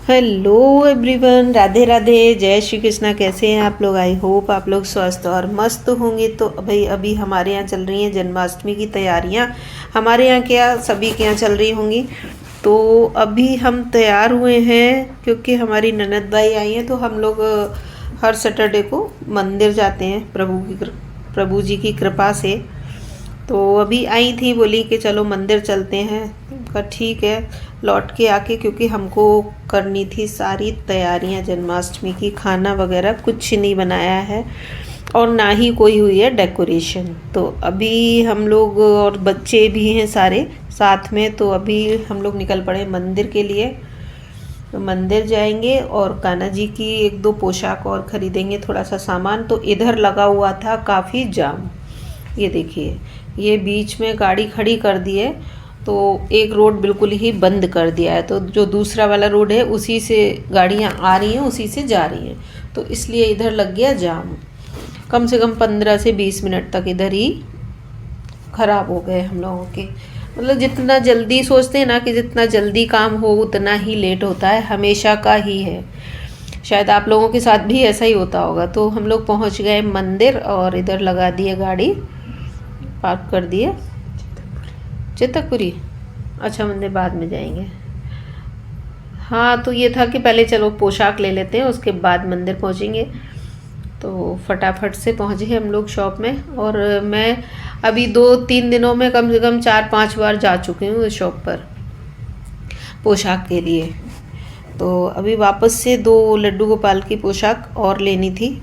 Hello everyone, Radhe Radhe, जय श्री कृष्णा। कैसे हैं आप लोग? आई होप आप लोग स्वस्थ और मस्त होंगे। तो भाई अभी हमारे यहाँ चल रही हैं जन्माष्टमी की तैयारियाँ। हमारे यहाँ क्या, सभी के यहाँ चल रही होंगी। तो अभी हम तैयार हुए हैं क्योंकि हमारी ननद भाई आई हैं। तो हम लोग हर सैटरडे को मंदिर जाते हैं प्रभु जी की कृपा से। तो अभी आई थी, बोली कि चलो मंदिर चलते हैं। कहा ठीक है। लौट के आके क्योंकि हमको करनी थी सारी तैयारियां जन्माष्टमी की, खाना वगैरह कुछ नहीं बनाया है और ना ही कोई हुई है डेकोरेशन। तो अभी हम लोग और बच्चे भी हैं सारे साथ में। तो अभी हम लोग निकल पड़े मंदिर के लिए। तो मंदिर जाएंगे और कान्हा जी की एक दो पोशाक और ख़रीदेंगे, थोड़ा सा सामान। तो इधर लगा हुआ था काफ़ी जाम। ये देखिए, ये बीच में गाड़ी खड़ी कर दी है। तो एक रोड बिल्कुल ही बंद कर दिया है। तो जो दूसरा वाला रोड है उसी से गाड़ियाँ आ रही हैं, उसी से जा रही हैं। तो इसलिए इधर लग गया जाम। कम से कम 15 से 20 मिनट तक इधर ही ख़राब हो गए हम लोगों के। मतलब जितना जल्दी सोचते हैं ना कि जितना जल्दी काम हो उतना ही लेट होता है, हमेशा का ही है। शायद आप लोगों के साथ भी ऐसा ही होता होगा। तो हम लोग पहुंच गए मंदिर और इधर लगा दिए गाड़ी, पार्क कर दिए। चितकपुरी, अच्छा मंदिर बाद में जाएंगे। हाँ, तो ये था कि पहले चलो पोशाक ले लेते हैं, उसके बाद मंदिर पहुंचेंगे। तो फटाफट से पहुँचे हम लोग शॉप में। और मैं अभी 2-3 दिनों में कम से कम 4-5 बार जा चुकी हूँ उस शॉप पर पोशाक के लिए। तो अभी वापस से 2 लड्डू गोपाल की पोशाक और लेनी थी।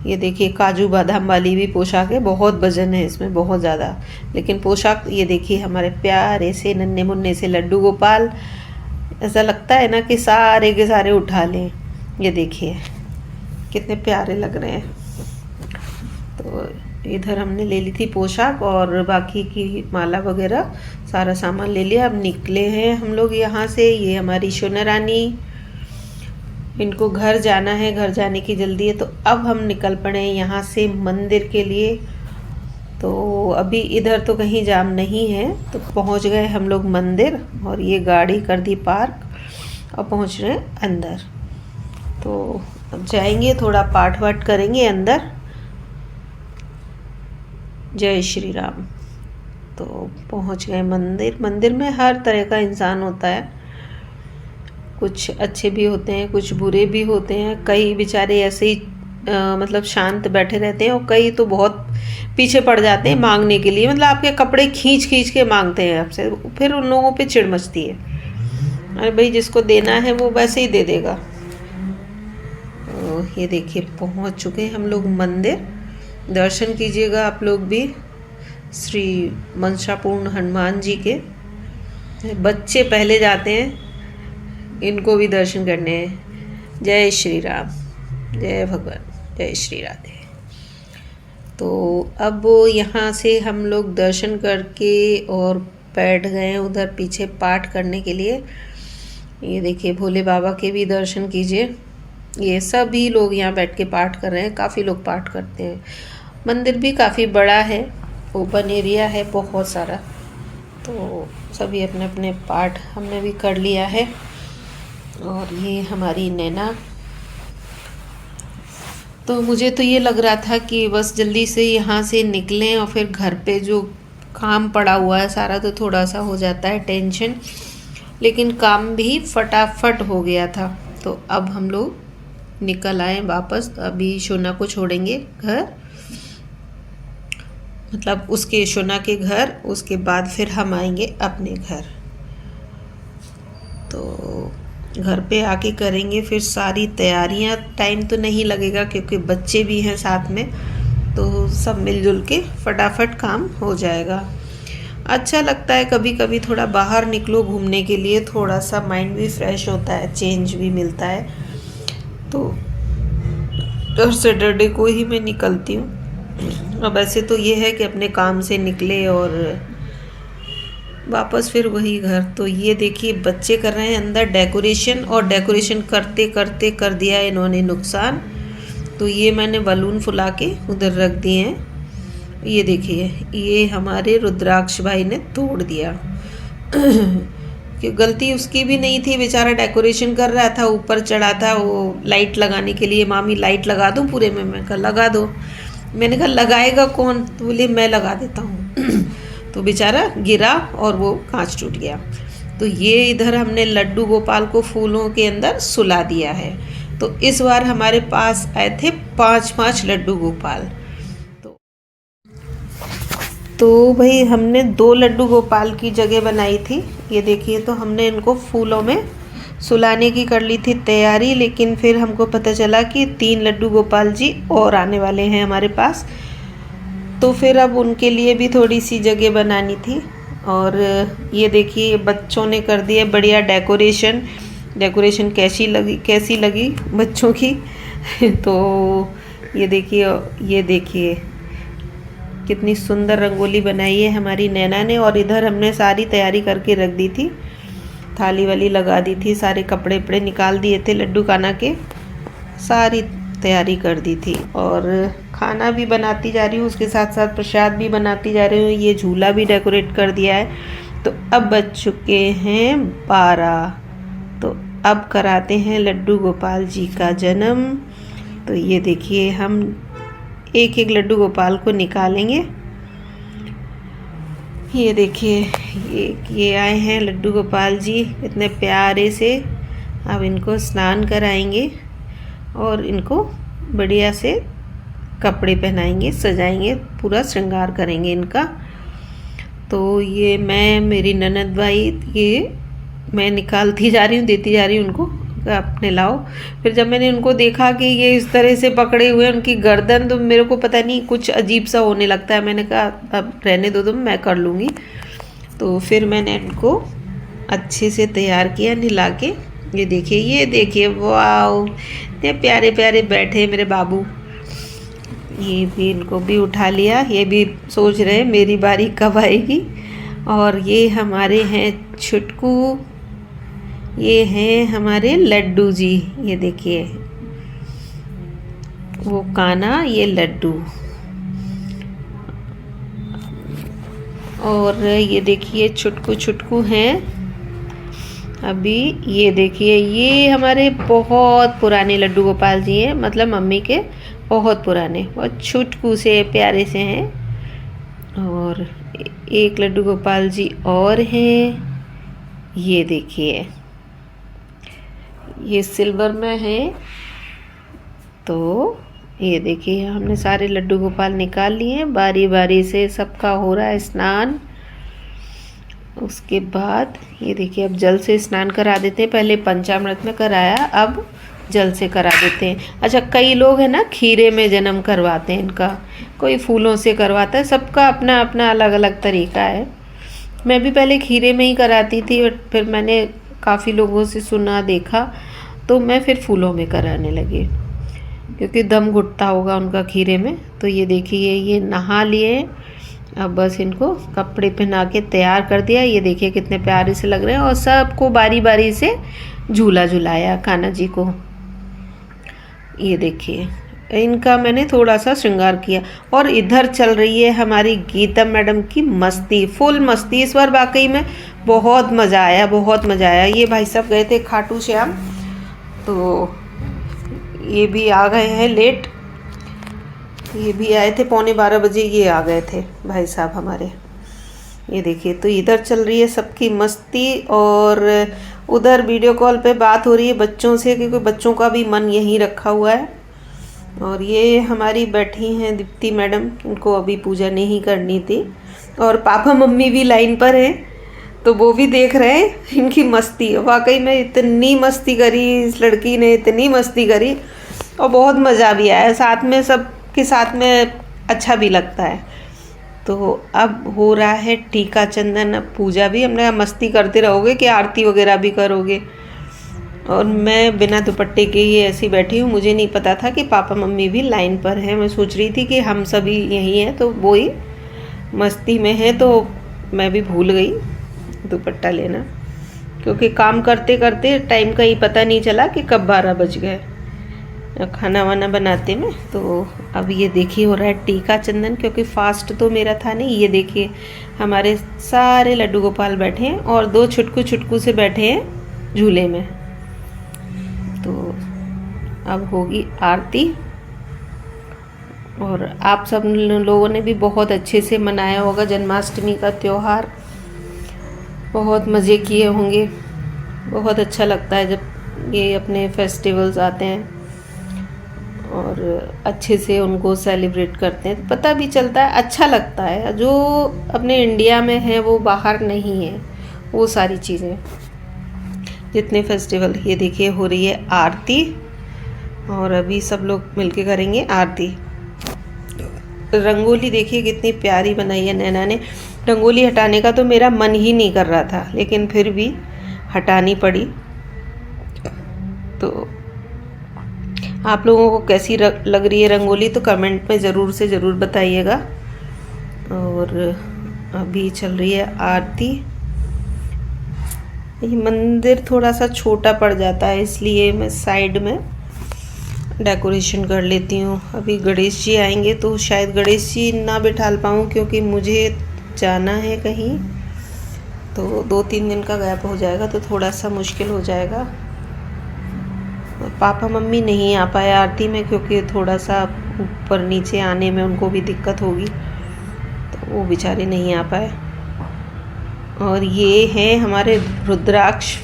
ये देखिए, काजू बादाम वाली भी पोशाक है। बहुत वजन है इसमें, बहुत ज़्यादा। लेकिन पोशाक ये देखिए, हमारे प्यारे से नन्हे मुन्ने से लड्डू गोपाल। ऐसा लगता है ना कि सारे के सारे उठा लें। ये देखिए कितने प्यारे लग रहे हैं। तो इधर हमने ले ली थी पोशाक और बाकी की माला वगैरह सारा सामान ले लिया। अब निकले हैं हम लोग यहाँ से। ये हमारी सोना रानी, इनको घर जाना है, घर जाने की जल्दी है। तो अब हम निकल पड़े हैं यहाँ से मंदिर के लिए। तो अभी इधर तो कहीं जाम नहीं है। तो पहुँच गए हम लोग मंदिर और ये गाड़ी कर दी पार्क और पहुँच रहे हैं अंदर। तो अब जाएंगे, थोड़ा पाठ वाठ करेंगे अंदर। जय श्री राम। तो पहुँच गए मंदिर। मंदिर में हर तरह का इंसान होता है, कुछ अच्छे भी होते हैं, कुछ बुरे भी होते हैं। कई बेचारे ऐसे ही मतलब शांत बैठे रहते हैं और कई तो बहुत पीछे पड़ जाते हैं मांगने के लिए। मतलब आपके कपड़े खींच खींच के मांगते हैं आपसे, फिर उन लोगों पे चिढ़ मचती है। अरे भाई, जिसको देना है वो वैसे ही दे देगा। तो ये देखिए, पहुंच चुके हैं हम लोग मंदिर। दर्शन कीजिएगा आप लोग भी श्री मंसापूर्ण हनुमान जी के। बच्चे पहले जाते हैं, इनको भी दर्शन करने हैं। जय श्री राम, जय भगवान, जय श्री राधे। तो अब यहाँ से हम लोग दर्शन करके और बैठ गए उधर पीछे पाठ करने के लिए। ये देखिए, भोले बाबा के भी दर्शन कीजिए। ये सभी लोग यहाँ बैठ के पाठ कर रहे हैं। काफ़ी लोग पाठ करते हैं। मंदिर भी काफ़ी बड़ा है, ओपन एरिया है बहुत सारा। तो सभी अपने अपने पाठ हमने भी कर लिया है। और ये हमारी नैना। तो मुझे तो ये लग रहा था कि बस जल्दी से यहाँ से निकलें और फिर घर पे जो काम पड़ा हुआ है सारा, तो थोड़ा सा हो जाता है टेंशन। लेकिन काम भी फटाफट हो गया था। तो अब हम लोग निकल आए वापस। अभी शोना को छोड़ेंगे घर, मतलब उसके शोना के घर। उसके बाद फिर हम आएंगे अपने घर। तो घर पे आके करेंगे फिर सारी तैयारियां। टाइम तो नहीं लगेगा क्योंकि बच्चे भी हैं साथ में। तो सब मिलजुल के फटाफट काम हो जाएगा। अच्छा लगता है कभी कभी थोड़ा बाहर निकलो घूमने के लिए, थोड़ा सा माइंड भी फ्रेश होता है, चेंज भी मिलता है। तो हर सैटरडे को ही मैं निकलती हूँ। अब ऐसे तो ये है कि अपने काम से निकले और वापस फिर वही घर। तो ये देखिए, बच्चे कर रहे हैं अंदर डेकोरेशन, और डेकोरेशन करते करते कर दिया इन्होंने नुकसान। तो ये मैंने बलून फुला के उधर रख दिए हैं। ये देखिए, ये हमारे रुद्राक्ष भाई ने तोड़ दिया कि गलती उसकी भी नहीं थी, बेचारा डेकोरेशन कर रहा था, ऊपर चढ़ा था वो लाइट लगाने के लिए। मामी लाइट लगा दूँ पूरे में? मैं कहा लगा दो। मैंने कहा लगाएगा कौन? तो बोले मैं लगा देता हूँ। तो बेचारा गिरा और वो कांच टूट गया। तो ये इधर हमने लड्डू गोपाल को फूलों के अंदर सुला दिया है। तो इस बार हमारे पास आए थे 5-5 लड्डू गोपाल। तो भाई हमने 2 लड्डू गोपाल की जगह बनाई थी। ये देखिए, तो हमने इनको फूलों में सुलाने की कर ली थी तैयारी, लेकिन फिर हमको पता चला कि 3 लड्डू गोपाल जी और आने वाले हैं हमारे पास। तो फिर अब उनके लिए भी थोड़ी सी जगह बनानी थी। और ये देखिए बच्चों ने कर दिया बढ़िया डेकोरेशन कैसी लगी बच्चों की? तो ये देखिए कितनी सुंदर रंगोली बनाई है हमारी नैना ने। और इधर हमने सारी तैयारी करके रख दी थी, थाली वाली लगा दी थी, सारे कपड़े वपड़े निकाल दिए थे लड्डू खाना के, सारी तैयारी कर दी थी। और खाना भी बनाती जा रही हूँ, उसके साथ साथ प्रसाद भी बनाती जा रही हूँ। ये झूला भी डेकोरेट कर दिया है। तो अब बज चुके हैं 12। तो अब कराते हैं लड्डू गोपाल जी का जन्म। तो ये देखिए हम एक एक लड्डू गोपाल को निकालेंगे। ये देखिए ये आए हैं लड्डू गोपाल जी इतने प्यारे से। अब इनको स्नान कराएंगे और इनको बढ़िया से कपड़े पहनाएंगे, सजाएंगे, पूरा श्रृंगार करेंगे इनका। तो ये मेरी ननद भाई, ये मैं निकालती जा रही हूँ, देती जा रही हूँ उनको, अपने लाओ। फिर जब मैंने उनको देखा कि ये इस तरह से पकड़े हुए उनकी गर्दन, तो मेरे को पता नहीं कुछ अजीब सा होने लगता है। मैंने कहा अब रहने दो तुम, मैं कर लूँगी। तो फिर मैंने इनको अच्छे से तैयार किया नहला के। ये देखिए वाह, इतने प्यारे प्यारे बैठे मेरे बाबू। ये भी इनको भी उठा लिया। ये भी सोच रहे मेरी बारी कब आएगी। और ये हमारे हैं छुटकू, ये हैं हमारे लड्डू जी। ये देखिए वो काना, ये लड्डू। और ये देखिए छुटकू हैं अभी। ये देखिए ये हमारे बहुत पुराने लड्डू गोपाल जी हैं, मतलब मम्मी के बहुत पुराने, बहुत छुटकू से प्यारे से हैं। और एक लड्डू गोपाल जी और हैं। ये देखिए ये सिल्वर में है। तो ये देखिए हमने सारे लड्डू गोपाल निकाल लिए, बारी बारी से सबका हो रहा है स्नान। उसके बाद ये देखिए अब जल से स्नान करा देते हैं। पहले पंचामृत में कराया, अब जल से करा देते हैं। अच्छा, कई लोग हैं ना खीरे में जन्म करवाते हैं इनका, कोई फूलों से करवाता है, सबका अपना अपना अलग अलग तरीका है। मैं भी पहले खीरे में ही कराती थी, बट फिर मैंने काफ़ी लोगों से सुना देखा, तो मैं फिर फूलों में कराने लगी, क्योंकि दम घुटता होगा उनका खीरे में। तो ये देखिए ये नहा लिए, अब बस इनको कपड़े पहना के तैयार कर दिया। ये देखिए कितने प्यारे से लग रहे हैं। और सबको बारी बारी से झूला झुलाया कान्हा जी को। ये देखिए इनका मैंने थोड़ा सा श्रृंगार किया। और इधर चल रही है हमारी गीता मैडम की मस्ती, फुल मस्ती इस बार। वाकई में बहुत मज़ा आया, बहुत मज़ा आया। ये भाई साहब गए थे खाटू श्याम, तो ये भी आ गए हैं लेट। ये भी आए थे 11:15 बजे, ये आ गए थे भाई साहब हमारे। ये देखिए तो इधर चल रही है सबकी मस्ती। और उधर वीडियो कॉल पे बात हो रही है बच्चों से, क्योंकि बच्चों का भी मन यहीं रखा हुआ है। और ये हमारी बैठी हैं दीप्ति मैडम, इनको अभी पूजा नहीं करनी थी। और पापा मम्मी भी लाइन पर हैं, तो वो भी देख रहे हैं इनकी मस्ती। वाकई में इतनी मस्ती करी इस लड़की ने, इतनी मस्ती करी, और बहुत मज़ा भी आया साथ में, सब के साथ में अच्छा भी लगता है। तो अब हो रहा है टीका चंदन, अब पूजा भी। हमने मस्ती करते रहोगे कि आरती वगैरह भी करोगे। और मैं बिना दुपट्टे के ही ऐसी बैठी हूँ, मुझे नहीं पता था कि पापा मम्मी भी लाइन पर हैं। मैं सोच रही थी कि हम सभी यहीं हैं, तो वो ही मस्ती में है, तो मैं भी भूल गई दुपट्टा लेना, क्योंकि काम करते करते टाइम का ही पता नहीं चला कि कब 12 बज गए। खाना वाना बनाते में। तो अब ये देखिए हो रहा है टीका चंदन, क्योंकि फास्ट तो मेरा था नहीं। ये देखिए हमारे सारे लड्डू गोपाल बैठे हैं और 2 छुटकू छुटकू से बैठे हैं झूले में। तो अब होगी आरती। और आप सब लोगों ने भी बहुत अच्छे से मनाया होगा जन्माष्टमी का त्यौहार, बहुत मज़े किए होंगे। बहुत अच्छा लगता है जब ये अपने फेस्टिवल्स आते हैं और अच्छे से उनको सेलिब्रेट करते हैं, पता भी चलता है, अच्छा लगता है। जो अपने इंडिया में है वो बाहर नहीं है वो सारी चीज़ें, जितने फेस्टिवल। ये देखिए हो रही है आरती और अभी सब लोग मिलके करेंगे आरती। रंगोली देखिए कितनी प्यारी बनाई है नैना ने। रंगोली हटाने का तो मेरा मन ही नहीं कर रहा था, लेकिन फिर भी हटानी पड़ी। तो आप लोगों को कैसी लग रही है रंगोली तो कमेंट में ज़रूर से ज़रूर बताइएगा। और अभी चल रही है आरती। ये मंदिर थोड़ा सा छोटा पड़ जाता है, इसलिए मैं साइड में डेकोरेशन कर लेती हूँ। अभी गणेश जी आएंगे तो शायद गणेश जी ना बिठा पाऊँ, क्योंकि मुझे जाना है कहीं, तो 2-3 दिन का गैप हो जाएगा तो थोड़ा सा मुश्किल हो जाएगा। पापा मम्मी नहीं आ पाए आरती में, क्योंकि थोड़ा सा ऊपर नीचे आने में उनको भी दिक्कत होगी, तो वो बेचारे नहीं आ पाए। और ये है हमारे रुद्राक्ष,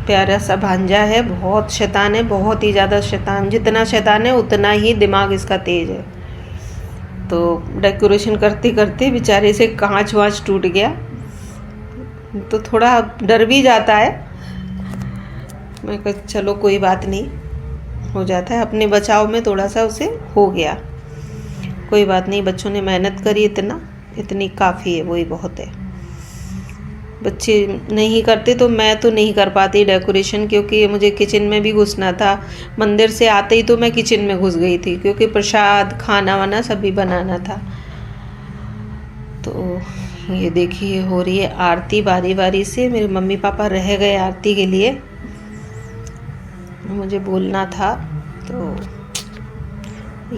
प्यारा सा भांजा है, बहुत शैतान है, बहुत ही ज़्यादा शैतान। जितना शैतान है उतना ही दिमाग इसका तेज है। तो डेकोरेशन करते करते बेचारे से कांच वाँच टूट गया, तो थोड़ा डर भी जाता है। मैं कहा चलो कोई बात नहीं, हो जाता है। अपने बचाव में थोड़ा सा उसे हो गया, कोई बात नहीं। बच्चों ने मेहनत करी, इतनी काफ़ी है, वही बहुत है। बच्चे नहीं करते तो मैं तो नहीं कर पाती डेकोरेशन, क्योंकि मुझे किचन में भी घुसना था। मंदिर से आते ही तो मैं किचन में घुस गई थी, क्योंकि प्रसाद खाना वाना सभी बनाना था। तो ये देखिए हो रही है आरती बारी बारी से। मेरे मम्मी पापा रह गए आरती के लिए, मुझे बोलना था, तो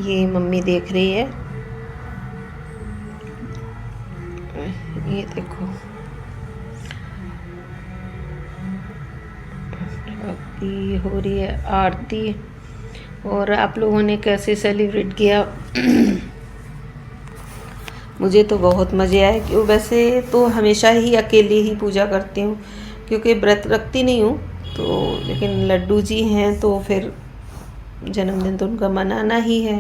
ये मम्मी देख रही है। ये देखो अभी हो रही है आरती। और आप लोगों ने कैसे सेलिब्रेट किया? मुझे तो बहुत मज़े आए। क्यों, वैसे तो हमेशा ही अकेले ही पूजा करती हूँ, क्योंकि व्रत रखती नहीं हूँ। तो लेकिन लड्डू जी हैं तो फिर जन्मदिन तो उनका मनाना ही है।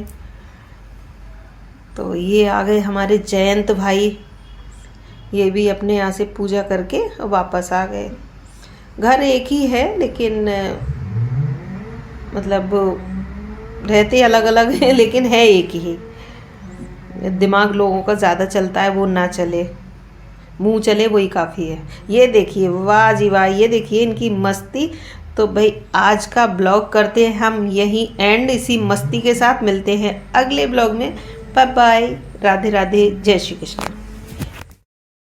तो ये आ गए हमारे जयंत भाई, ये भी अपने यहाँ से पूजा करके वापस आ गए। घर एक ही है, लेकिन मतलब रहते अलग अलग हैं, लेकिन है एक ही। दिमाग लोगों का ज़्यादा चलता है, वो ना चले, मुंह चले वही काफ़ी है। ये देखिए वाह जी वाह, ये देखिए इनकी मस्ती। तो भाई आज का ब्लॉग करते हैं हम यहीं एंड। इसी मस्ती के साथ मिलते हैं अगले ब्लॉग में। बाय बाय, राधे राधे, जय श्री कृष्ण।